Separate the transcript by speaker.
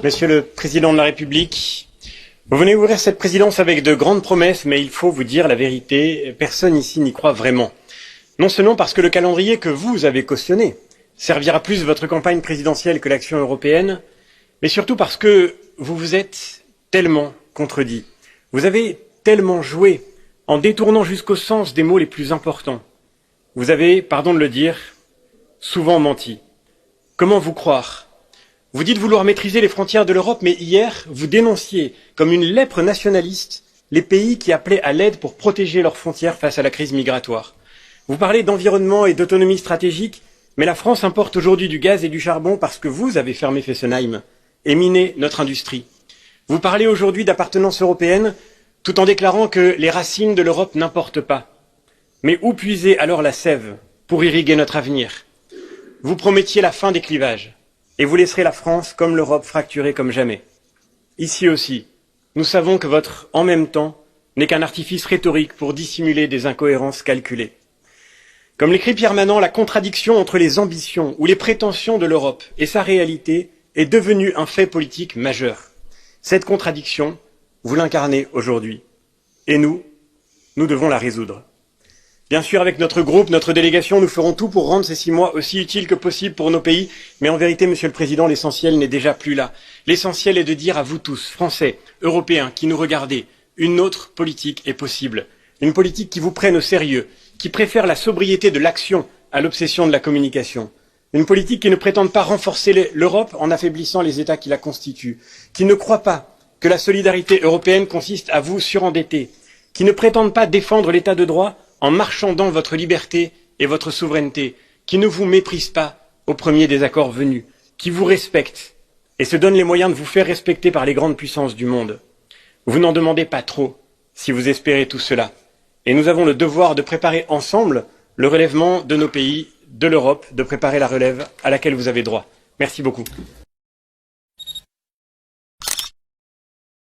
Speaker 1: Monsieur le Président de la République, vous venez ouvrir cette présidence avec de grandes promesses, mais il faut vous dire la vérité, personne ici n'y croit vraiment. Non seulement parce que le calendrier que vous avez cautionné servira plus votre campagne présidentielle que l'action européenne, mais surtout parce que vous vous êtes tellement contredit. Vous avez tellement joué en détournant jusqu'au sens des mots les plus importants. Vous avez, pardon de le dire, souvent menti. Comment vous croire? Vous dites vouloir maîtriser les frontières de l'Europe, mais hier, vous dénonciez comme une lèpre nationaliste les pays qui appelaient à l'aide pour protéger leurs frontières face à la crise migratoire. Vous parlez d'environnement et d'autonomie stratégique, mais la France importe aujourd'hui du gaz et du charbon parce que vous avez fermé Fessenheim et miné notre industrie. Vous parlez aujourd'hui d'appartenance européenne tout en déclarant que les racines de l'Europe n'importent pas. Mais où puiser alors la sève pour irriguer notre avenir? Vous promettiez la fin des clivages. Et vous laisserez la France comme l'Europe fracturée comme jamais. Ici aussi, nous savons que votre « en même temps » n'est qu'un artifice rhétorique pour dissimuler des incohérences calculées. Comme l'écrit Pierre Manant, la contradiction entre les ambitions ou les prétentions de l'Europe et sa réalité est devenue un fait politique majeur. Cette contradiction, vous l'incarnez aujourd'hui. Et nous devons la résoudre. Bien sûr, avec notre groupe, notre délégation, nous ferons tout pour rendre ces 6 mois aussi utiles que possible pour nos pays. Mais en vérité, Monsieur le Président, l'essentiel n'est déjà plus là. L'essentiel est de dire à vous tous, Français, Européens, qui nous regardez, une autre politique est possible. Une politique qui vous prenne au sérieux, qui préfère la sobriété de l'action à l'obsession de la communication. Une politique qui ne prétende pas renforcer l'Europe en affaiblissant les États qui la constituent. Qui ne croit pas que la solidarité européenne consiste à vous surendetter. Qui ne prétende pas défendre l'état de droit en marchandant votre liberté et votre souveraineté, qui ne vous méprise pas au premier désaccord venu, qui vous respecte et se donne les moyens de vous faire respecter par les grandes puissances du monde. Vous n'en demandez pas trop si vous espérez tout cela. Et nous avons le devoir de préparer ensemble le relèvement de nos pays, de l'Europe, de préparer la relève à laquelle vous avez droit. Merci beaucoup.